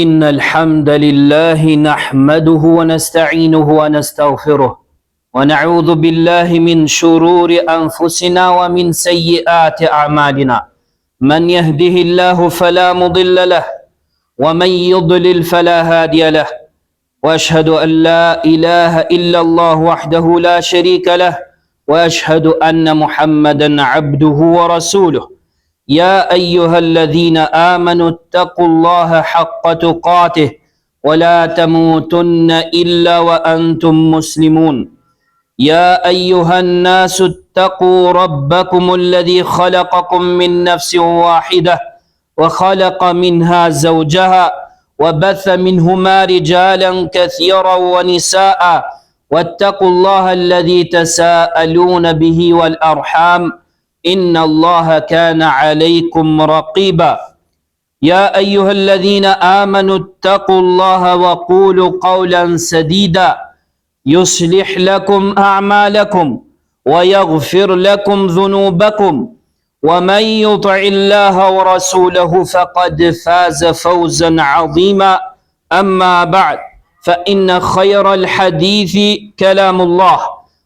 إن الحمد لله نحمده ونستعينه ونستغفره ونعوذ بالله من شرور أنفسنا ومن سيئات أعمالنا من يهده الله فلا مضل له ومن يضلل فلا هادي له وأشهد أن لا إله إلا الله وحده لا شريك له وأشهد أن محمدا عبده ورسوله يا أيها الذين آمنوا اتقوا الله حق تقاته ولا تموتن إلا وأنتم مسلمون يا أيها الناس اتقوا ربكم الذي خلقكم من نفس واحدة وخلق منها زوجها وبث منهما رجالا كثيرا ونساء واتقوا الله الذي تساءلون به والأرحام إن الله كان عليكم رقيبا يا أيها الذين آمنوا اتقوا الله وقولوا قولا سديدا يصلح لكم أعمالكم ويغفر لكم ذنوبكم ومن يطع الله ورسوله فقد فاز فوزا عظيما أما بعد فإن خير الحديث كلام الله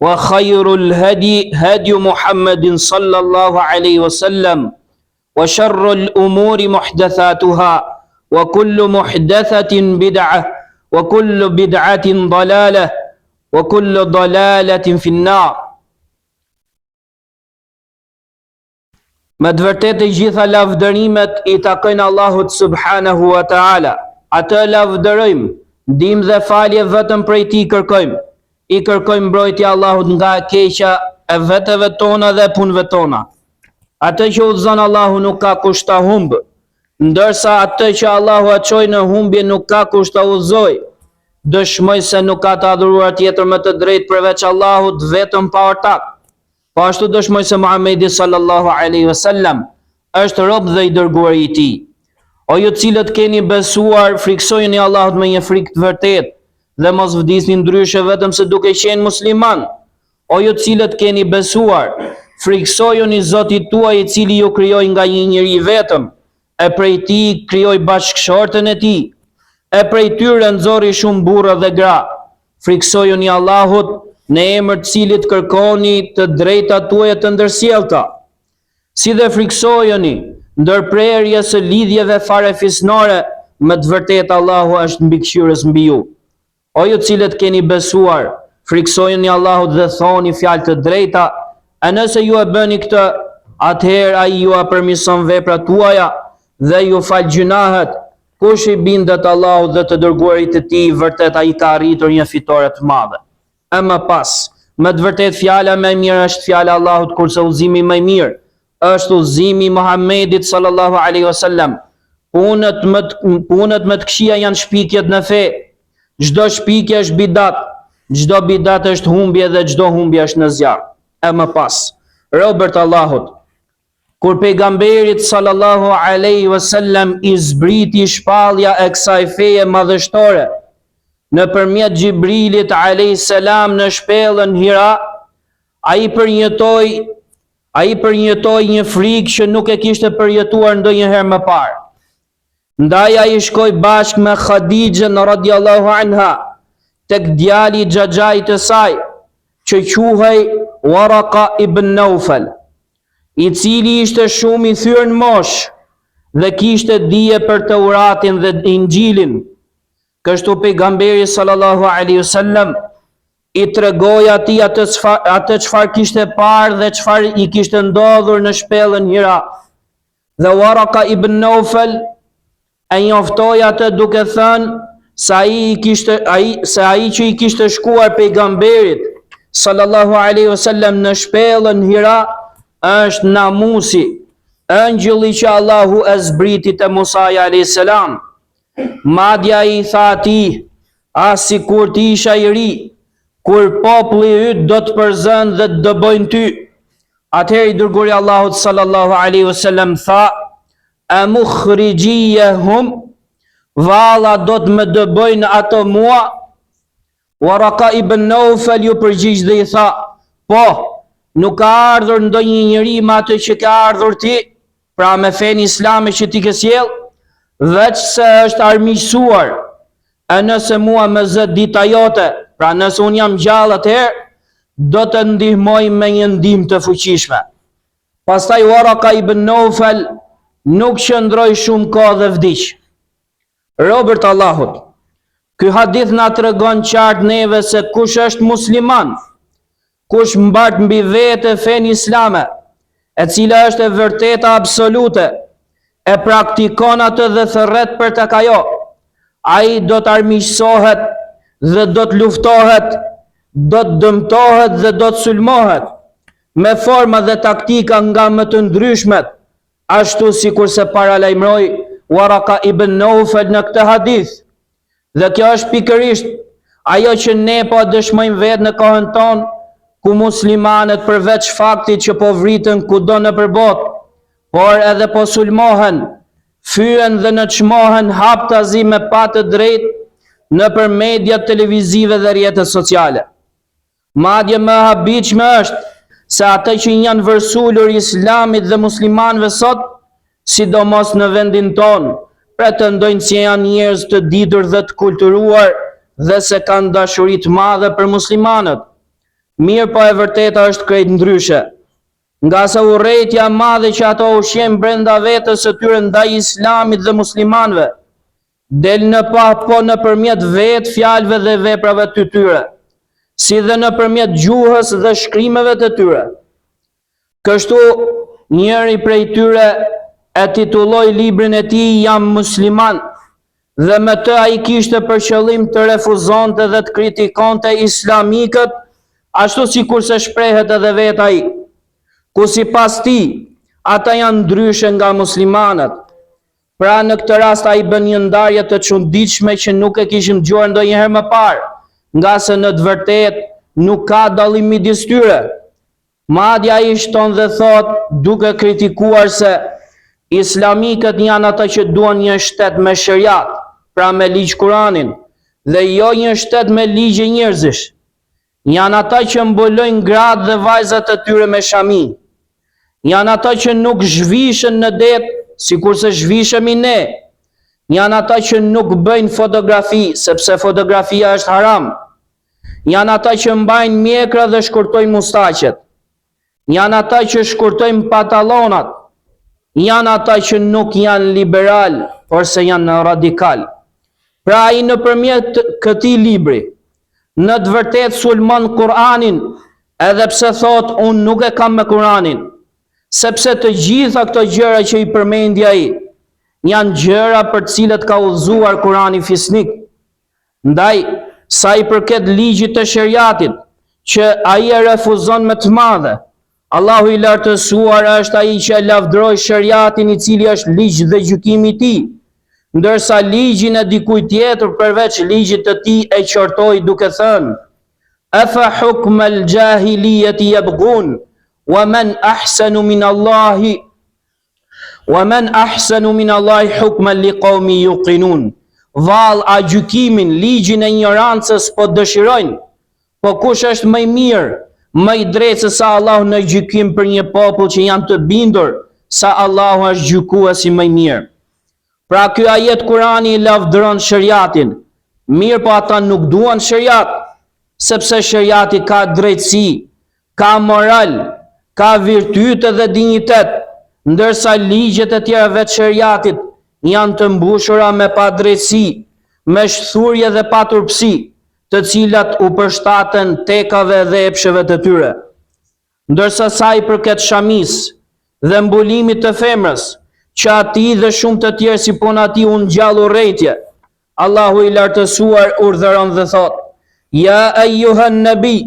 وخير الهدي هدي محمد صلى الله عليه وسلم وشر الأمور محدثاتها وكل محدثة بدعة وكل بدعة ضلالة وكل ضلالة في النار. Me të vërtetë gjitha lavdërimet I takojnë Allahut subhanahu wa ta'ala. Atë lavdërojmë, ndihmë dhe falje vetëm prej Tij kërkojmë. I kërkojmë mbrojtje Allahut nga e keqja e veteve tona dhe punëve tona. Atë që udhëzon Allahu nuk ka kusht ta humbë, ndërsa atë që Allahu e çoi në humbje nuk ka kusht ta udhëzoj. Dëshmoj se nuk ka të adhuruar tjetër më të drejtë përveç Allahut vetëm pa ortak. Po ashtu dëshmoj se Muhamedi sallallahu alaihi wasallam është rob dhe I dërguari I Tij. O ju cilët keni besuar, friksojeni Allahut me një frikë të vërtetë dhe mos vdisni ndryshe vetëm se duke qenë musliman. O ju cilët keni besuar, friksojeni Zotit tuaj I cili ju krijoi nga një njeri vetëm, e prej Tij krijoi bashkëshortën e Tij, e prej tyre nxorri shumë burra dhe gra. Friksojeni Allahut në emër të cilit kërkoni të drejtat tuaja të ndërsjellta. Si dhe friksojeni ndërprerjes së lidhjeve farefisnore, me të vërtetë Allahu është mbikëqyrës mbi ju. O ju cilët keni besuar, friksojeni Allahut dhe thoni fjalë të drejta, e nëse ju e bëni këtë, atëherë ai ju përmirëson veprat tuaja dhe ju fal gjunahet. Kush I bindet Allahut dhe të dërguarit të Tij, vërtet ai ka arritur një fitore të madhe. E më pas, me të vërtet fjala më e mirë është fjala Allahut, kurse udhëzimi më I mirë është udhëzimi I Muhamedit sallallahu alaihi wasallam. Punët më të këqija janë shpikjet në fe. Çdo shpikje është bidat, çdo bidat është humbje dhe çdo humbje është në zjarr. E më pas, robërt Allahut, kur pejgamberit sallallahu alaihi wasallam I zbriti shpallja e kësaj feje madhështore nëpërmjet Xhibrilit alayhis salam në shpellën Hira, ai përjetoi një frikë që nuk e kishte përjetuar ndonjëherë më parë. Ndaj ai shkoi bashkë me Khadijën radhiyallahu anha tek djali I xhaxhait të saj, që quhej Waraka ibn Naufal, I cili ishte shumë I thyrë në moshë dhe kishte dije për Teuratin dhe Injilin. Kështu pejgamberi sallallahu alaihi wasallam I tregoi atij atë çfarë kishte parë dhe çfarë I kishte ndodhur në shpellën Hira. Dhe Waraka ibn Naufal e njoftoi atë duke thënë se ai që I kishte shkuar pejgamberit sallallahu alaihi wasallam në shpellën Hira është Namusi, ëngjëlli që Allahu e zbriti te Musa alayhis salam. Madje ai tha atij, as sikur ti isha I ri, kur populli yt do të përzën dhe të dëbojnë ty. Atëherë I dërguari Allahut sallallahu alaihi wasallam tha, a mukhrijiyahum, valla do të më dëbojnë ato mua? Waraka ibn Naufal ju përgjigj dhe I tha, po, nuk ka ardhur ndonjë njeri me atë që ka ardhur ti, pra me fen islame që ti ke sjell, veç se është armiqësuar, e nëse mua më zë dita jote, pra nëse unë jam gjallë atëherë, do të ndihmoj me një ndihmë të fuqishme. Pastaj Waraka ibn Naufal nuk qëndroi shumë kohë dhe vdiq. Robert Allahut, ky hadith na tregon qartë neve se kush është musliman, kush mbart mbi vete fenë islame, e cila është e vërteta absolute, e praktikon atë dhe thërret për tek ajo, ai do të armiqësohet dhe do të luftohet, do të dëmtohet dhe do të sulmohet me forma dhe taktika nga më të ndryshmet, ashtu si kurse paralajmëroi Waraka ibn Naufal në këtë hadith. Dhe kjo është pikërisht ajo që ne po dëshmojmë vetë në kohën tonë, ku muslimanët përveç faktit që po vritën kudo në përbot, por edhe po sulmohen, fyen dhe në çmohen haptazi me pa të drejtë nëpër mediat televizive dhe rrjetet sociale. Madje më habitshme është se ata që janë vërsulur islamit dhe muslimanëve sot, sidomos në vendin tonë, pretendojnë se janë njerëz të ditur dhe të kulturuar dhe se kanë dashuri të madhe për muslimanët. Mirë, po e vërteta është krejt ndryshe. Nga sa urrejtja e madhe që ato ushqejnë brenda vetes së tyre ndaj islamit dhe muslimanëve, del në pa po nëpërmjet vetë fjalëve dhe veprave të tyre, si dhe nëpërmjet gjuhës dhe shkrimeve të tyre. Kështu, njëri prej tyre e titulloi librin e tij Jam musliman, dhe me të ai kishte për qëllim të refuzonte dhe të kritikonte islamikët, ashtu si kurse shprehet edhe vetë ai, ku sipas tij ata janë ndryshe nga muslimanët. Pra në këtë rast ai bën një ndarje të çuditshme që nuk e kishim dëgjuar ndonjëherë më parë, nga se në të vërtetë nuk ka dallim midis tyre. Madje ai shton dhe thot, duke kritikuar se islamikët janë ata që duan një shtet me shariat, pra me ligj Kuranin, dhe jo një shtet me ligje njerëzish. Janë ata që mbulojnë gratë dhe vajzat e tyre me shami. Janë ata që nuk zhvishen në det, sikurse zhvishemi ne. Janë ata që nuk bëjnë fotografi, sepse fotografia është haram. Janë ata që mbajnë mjekra dhe shkurtojnë mustaqet. Janë ata që shkurtojnë pantallonat. Janë ata që nuk janë liberal, por se janë radikal. Pra ai nëpërmjet këtij libri, në të vërtetë sulmon Kur'anin, edhe pse thot unë nuk e kam me Kur'anin, sepse të gjitha këto gjëra që i përmendi ai janë gjëra për të cilët ka udhëzuar Kur'ani fisnik. Ndaj, sa i përket ligjit të shariatit, që ai e refuzon me të madhe, Allahu i lartësuar është ai që e lavdroi shariatin, i cili është ligj dhe gjykimi i tij, ndërsa ligjin e dikujt tjetër përveç ligjit të tij e qortoi duke thënë: Afa hukma al-jahiliyati yabghun wa man ahsanu min Allahi hukman liqaumin yuqinun. Vallë, a gjykimin, ligjin e ignorancës po dëshirojnë, po kush është më i mirë, më i drejtë se sa Allahu në gjykim për një popull që janë të bindur sa Allahu është gjykuesi më i mirë. Pra ky ajet Kurani i lavdëron shariatin, mirë po ata nuk duan shariat, sepse shariati ka drejtësi, ka moral, ka virtyte dhe dinjitet, ndërsa ligjet e tjera vetë shariatit janë të mbushura me padrejtësi, me shthurje dhe paturpsi, të cilat u përshtaten tekave dhe epsheve të tyre. Ndërsa sa i përket shamis dhe mbulimit të femrës, që ati dhe shumë të tjerë si puna ati unë gjallu rejtje, Allahu i lartësuar urdhëron dhe thot: Ja ejuhën nëbi,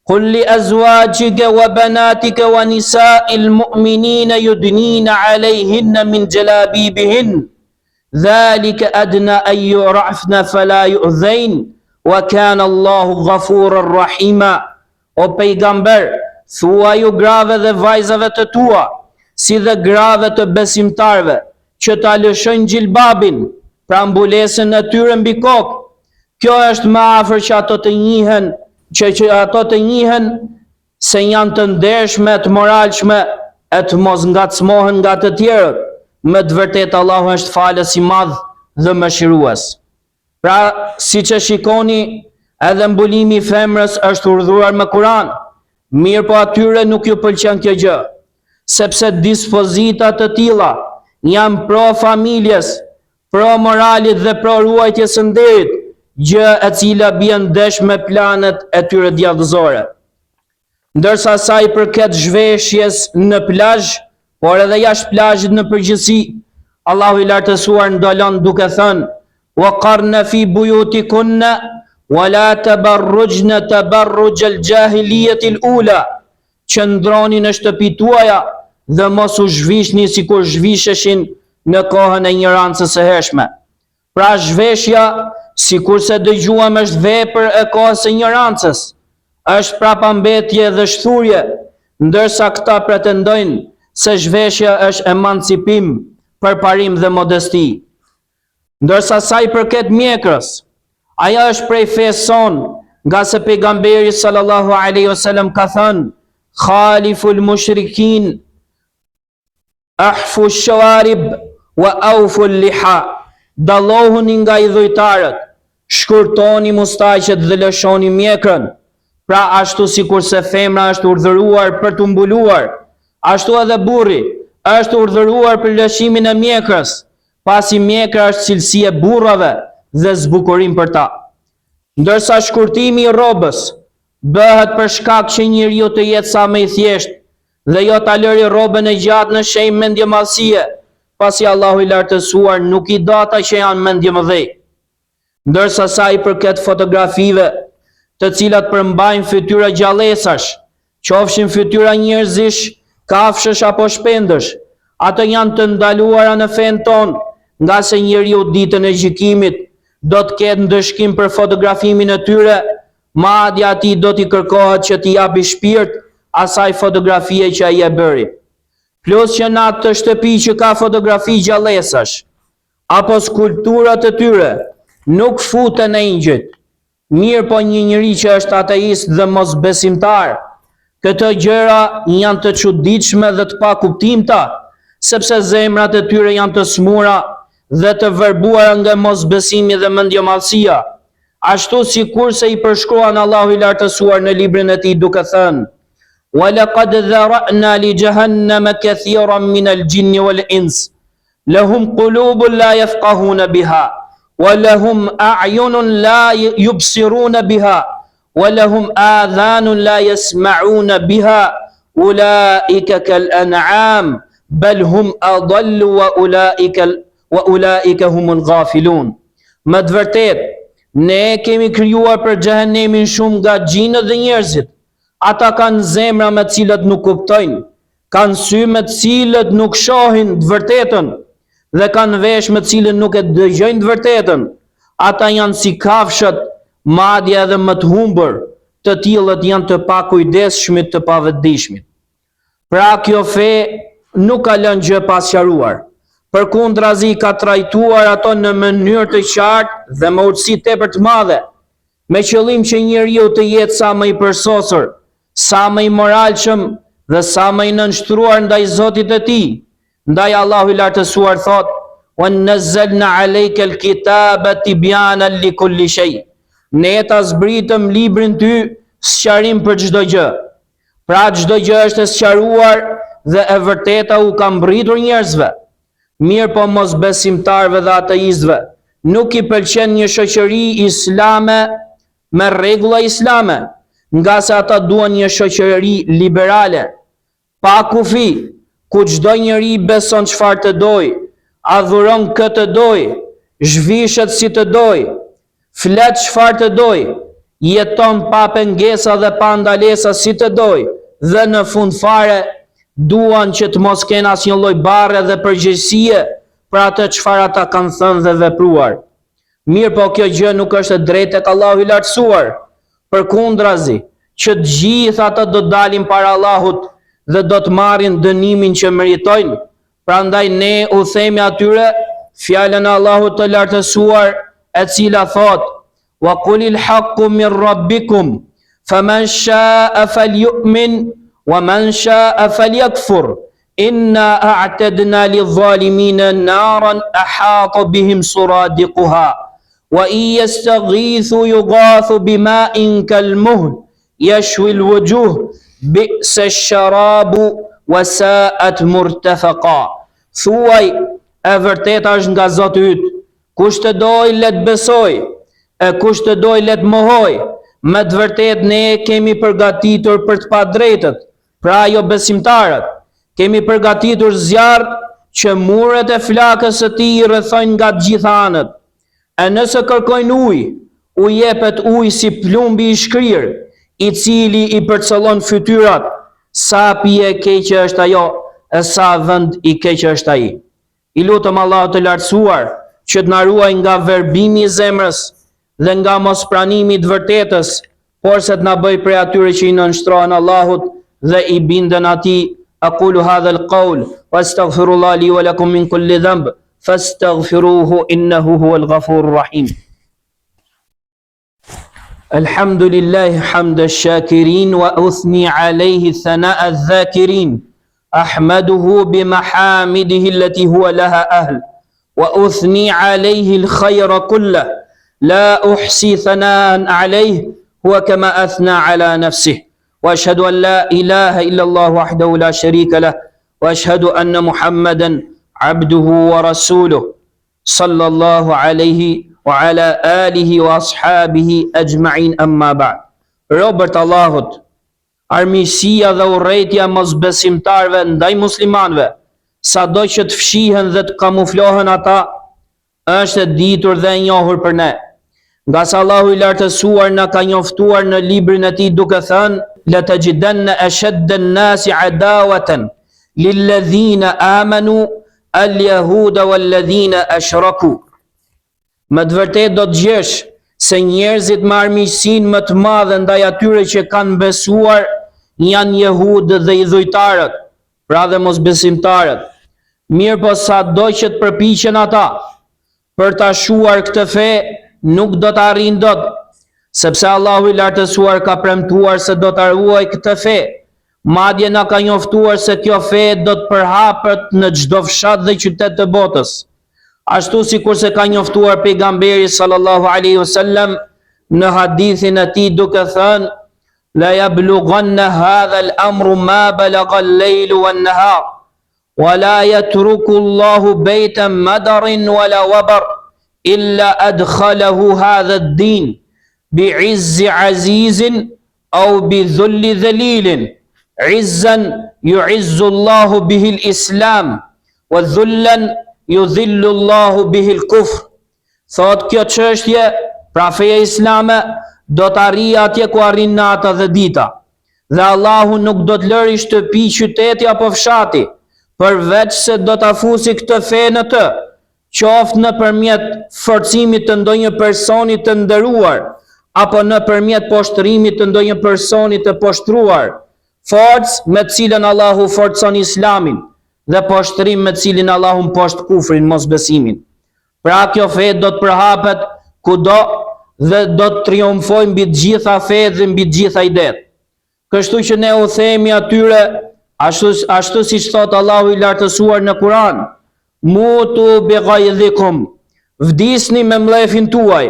kulli azwajike wa banatike wa nisa'il mu'minina yudnina alejhinna min gjelabibihin, dhalike adna an yu'rafna fala yu'dhejn, wa kana Allahu ghafurur rahima. O pejgamber, thua ju grave dhe vajzave të tua, si dhe grave të besimtarve, që ta lëshojnë gjilbabin, pra mbulesën e tyre mbi kokë. Kjo është më afër që ato të njihen, që ato të njihen se janë të ndershme, të moralshme, e të mos ngacmohen nga të tjerët, me të vërtetë Allahu është falës i madh dhe mëshirues. Pra, siç e shikoni, edhe mbulimi i femrës është urdhëruar me Kur'an. Mirë po atyre nuk ju pëlqen kjo gjë, sepse dispozita të tilla janë pro familjes, pro moralit dhe pro ruajtjes së nderit, gjë e cila bën ndesh me planet e tyre djallëzore. Ndërsa sa i përket zhveshjes në plazh, por edhe jashtë plazhit në përgjithësi, Allahu i lartësuar ndalon duke thënë: "Waqarna fi buyutikunna wa la tabarrujna tabarruj al-jahiliyati al-ula." Qëndroni në shtëpitë tuaja dhe mos u zhvishni sikur zhvisheshin në kohën e ignorancës së hershme. Pra zhveshja, sikurse dëgjuam, është vepër e kohës së ignorancës, është prapambetje dhe shturje, ndërsa këta pretendojnë se zhveshja është emancipim, përparim dhe modesti. Ndërsa sa i përket mjekrës, aja është prej fesë son, nga se pejgamberi sallallahu alaihi wasallam ka thënë: "Khaliful mushrikin, ahfu shawarib wa awfu liha." Dallohuni nga idhujtarët, shkurtoni mustaqet dhe lëshoni mjekrën. Pra ashtu sikurse femra është urdhëruar për të mbuluar, ashtu edhe burri është urdhëruar për lëshimin e mjekrës, pasi mjekra është cilësi e burrave dhe zbukurim për ta. Ndërsa shkurtimi i rrobës bëhet për shkak që njeriu të jetë sa më i thjeshtë dhe jo ta lëri rrobën e gjatë në shenjë mendjemallësie, pasi Allahu i lartësuar nuk i do ata që janë mendjemëdhej. Ndërsa sa i përket fotografive, të cilat përmbajnë fytyra gjallësash, qofshin fytyra njerëzish, kafshësh apo shpendësh, ato janë të ndaluara në fen ton, nga se njeriu ditën e gjykimit do të ketë ndëshkim për fotografimin e tyre, madje atij do t'i kërkohet që t'i japi shpirt asaj fotografie që ai e bëri. Plus që në atë shtëpi që ka fotografi gjallësash apo skulpturat e tyre nuk futen engjëjt. Mirë po një njeri që është ateist dhe mos besimtar, këto gjëra janë të çuditshme dhe të pakuptimta, sepse zemrat e tyre janë të smura dhe të verbuara nga mosbesimi dhe mendjemallësia, ashtu sikurse i përshkruan Allahu i lartësuar në librin e tij duke thënë: "Walaqad dhara'na li jahannama kathiran min al-jinni wal-ins, lahum qulubun la yafqahuna biha, wa lahum a'yunun la yubsiruna biha, wa lahum adhanun la yasma'una biha, ulaika kal-an'am, bal hum adallu wa ulaika humul ghafilun." Më të vërtet, ne kemi krijuar për xhehenemin shumë nga gjinët dhe njerëzit. Ata kanë zemra me të cilët nuk kuptojnë, kanë sy me të cilët nuk shohin të vërtetën dhe kanë vesh me të cilët nuk e dëgjojnë të vërtetën. Ata janë si kafshët, madje edhe më të humbur, të tillët janë të pakujdesshmit, të pavetdijshmit. Pra kjo fe nuk ka lënë gjë pa sqaruar. Përkundrazi ka trajtuar ato në mënyrë të qartë dhe me urtësi tepër të madhe, me qëllim që njeriu të jetë sa më i përsosur, sa më i moralshëm dhe sa më i nënshtruar ndaj Zotit të tij. Ndaj Allahu i lartësuar thot: "Wa nazzalna 'alayka al-kitaba tibyanan li kulli shay." Ne ta zbritëm librin ty sqarim për çdo gjë. Pra çdo gjë është e sqaruar dhe e vërteta u ka mbritur njerëzve. Mirë po mos besimtarve dhe ateistëve nuk i pëlqen një shoqëri islame me rregulla islame, nga se ata duan një shoqëri liberale, pa kufi, ku çdo njeri beson çfarë të doj, adhuron këtë doj, zhvishet si të doj, flet çfarë të doj, jeton pa pengesa dhe pa ndalesa si të doj, dhe në fund fare duan që të mos kenë asnjë lloj barre dhe përgjegjësie për atë çfarë ata kanë thënë dhe vepruar. Mirë po kjo gjë nuk është e drejtë tek Allahu i lartësuar. Përkundrazi, që të gjithë ata do të dalin para Allahut dhe do të marrin dënimin që meritojnë. Prandaj ne u themi atyre fjalën e Allahut të lartësuar, e cila thot: "Wa qulil haqqu min rabbikum, faman sha'a falyu'min wa man sha'a falyakfur." inna a'tadna lidh-dhalimina naran ahata bihim suradiquha wa in yastaghithu yughathu bima'in kalmuhl yashwi al-wujuh bi'sa ash-sharabu wa sa'at murtafaqa. Thuaj, e vërteta është nga Zoti yt. Kush të doj let besoj, e kush të doj let mohoj. Me të vërtet ne kemi përgatitur për të padrejtët, pra jo besimtarët. Kemi përgatitur zjarr që muret e flakës së tij i rrethojnë nga të gjitha anët. E nëse kërkojnë ujë, u jepet ujë si plumbi i shkrirë, i cili i përcëllon fytyrat. Sa pije keqe është ajo, e sa vend i keq është ai. I lutëm Allahut të lartësuar që të na ruaj nga verbimi i zemrës dhe nga mospranimi i të vërtetës, por se të na bëj prej atyre që i nënshtrohen Allahut dhe i binden atij. Aqulu hadha al-qawl wastaghfirullah li wa lakum min kulli dhanb fastaghfiruhu innahu huwal ghafurur rahim. Alhamdulillah hamda ash-shakirin wa uthni alayhi thana'a adh-dhakirin. أحمده بمحامده التي هو لها أهل وأثني عليه الخير كله لا أحصي ثناء عليه هو كما أثنى على نفسه وأشهد أن لا إله إلا الله وحده لا شريك له وأشهد أن محمدا عبده ورسوله صلى الله عليه وعلى آله وأصحابه أجمعين أما بعد. Robert Allahut, armiqësia dhe urrejtja mos besimtarve ndaj muslimanve, sado që të fshihen dhe të kamuflohen ata, është e ditur dhe e njohur për ne. Nga sa Allahu i lartësuar na ka njoftuar në librin e tij duke thënë: la tajidanna ashadda an-nasi adawatan lilladhina amanu al-yahuda wal-ladhina ashraku. Me të vërtetë do të gjesh se njerëzit me armiqsinë më të madhe ndaj atyre që kanë besuar janë jehudët dhe idhujtarët, pra dhe mosbesimtarët. Mirë po sado që të përpiqen ata për ta shuar këtë fe, nuk do të arrijnë dot, sepse Allahu i lartësuar ka premtuar se do ta ruaj këtë fe. Madje na ka njoftuar se kjo fe do të përhapet në çdo fshat dhe qytet të botës. Ashtu si kurse ka njoftuar pejgamberi sallallahu alaihi wasallam në hadithin e tij duke thënë: la yablughanna hadha al-amru ma balagha al-laylu wan-nahar wa la yatruku Allahu baytan madarin wala wabar illa adkhalahu hadha ad-din bi'izzi azizin aw bidhulli dhalilin. Izzan yu'izzu Allahu bihi al-islam wa dhullan yudhillu Allahu bihi al-kufr. Thot kjo çështje, pra feja islame, do të arrijë atje ku arrin nata dhe dita. Dhe Allahu nuk do të lëri shtëpi, qyteti apo fshati, përveç se do ta fusi këtë fe në të, qoftë nëpërmjet forcimit të ndonjë personi të nderuar, apo nëpërmjet poshtrimit të ndonjë personi të poshtruar. Forcë me të cilën Allahu forcon islamin, dhe poshtrim me cilin Allahu mposht kufrin, mosbesimin. Pra kjo fe do të përhapet kudo dhe do të triumfojë mbi të gjitha fetë dhe mbi të gjitha idet. Kështu që ne u themi atyre, ashtu siç thot Allahu i lartësuar në Kur'an: mutu bi ghaydhikum, vdisni me mlefin tuaj,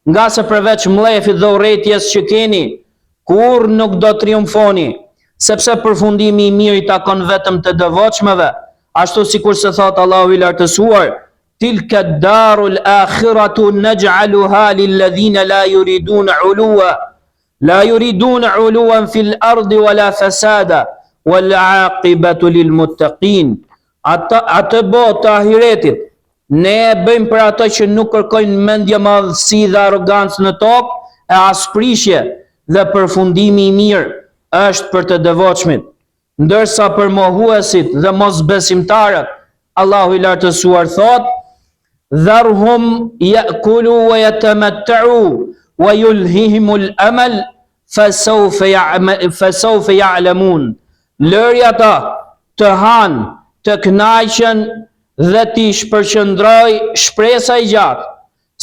nga se përveç mlefit dhe urrëties që keni, kur nuk do triumfoni, sepse përfundimi i mirë i takon vetëm të devotshmeve, ashtu sikur se thot Allahu i lartësuar: tilka ad-darul akhiratu naj'aluha lil ladhina la yuriduna uluwan fil ardi wala fasada wal aqibatu lil muttaqin. Atë botë të ahiretit ne e bëjmë për ato që nuk kërkojnë mendje, madhësi dhe arrogancë në tokë e asprishje, dhe përfundimi i mirë është për të devotshmit. Ndërsa për mohuesit dhe mosbesimtarët, Allahu i lartësuar thot: dharhum ya'kulu wa yatamatta'u wa yulhihimul amal fasawfa ya'lamun. Lëri ata të hanë, të kënaqen dhe t'i shpërqendroj shpresa i gjatë,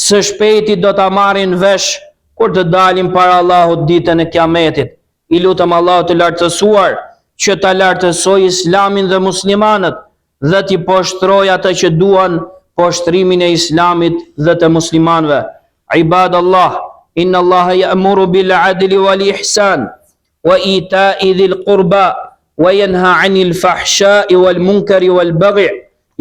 së shpejti do ta marrin vesh kur të dalin para Allahut ditën e Kiametit. I lutëm Allahut të lartësuar që ta lartësoj islamin dhe muslimanët dhe t'i poshtroj ata që duan poshtrimin e islamit dhe të muslimanëve. Ibadallah, inna Allaha ya'muru bil adli wal ihsan wa ita'i dhil qurba wa yanha 'anil fahsha'i wal munkari wal baghi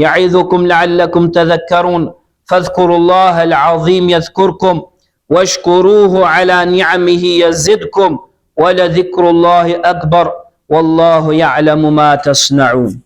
ya'idhukum la'allakum tadhakkarun fadhkurullaha al-'azim yadhkurkum washkuruhu 'ala ni'amihi yazidkum wa la dhikrullahi akbar wallahu ya'lamu ma tasna'un.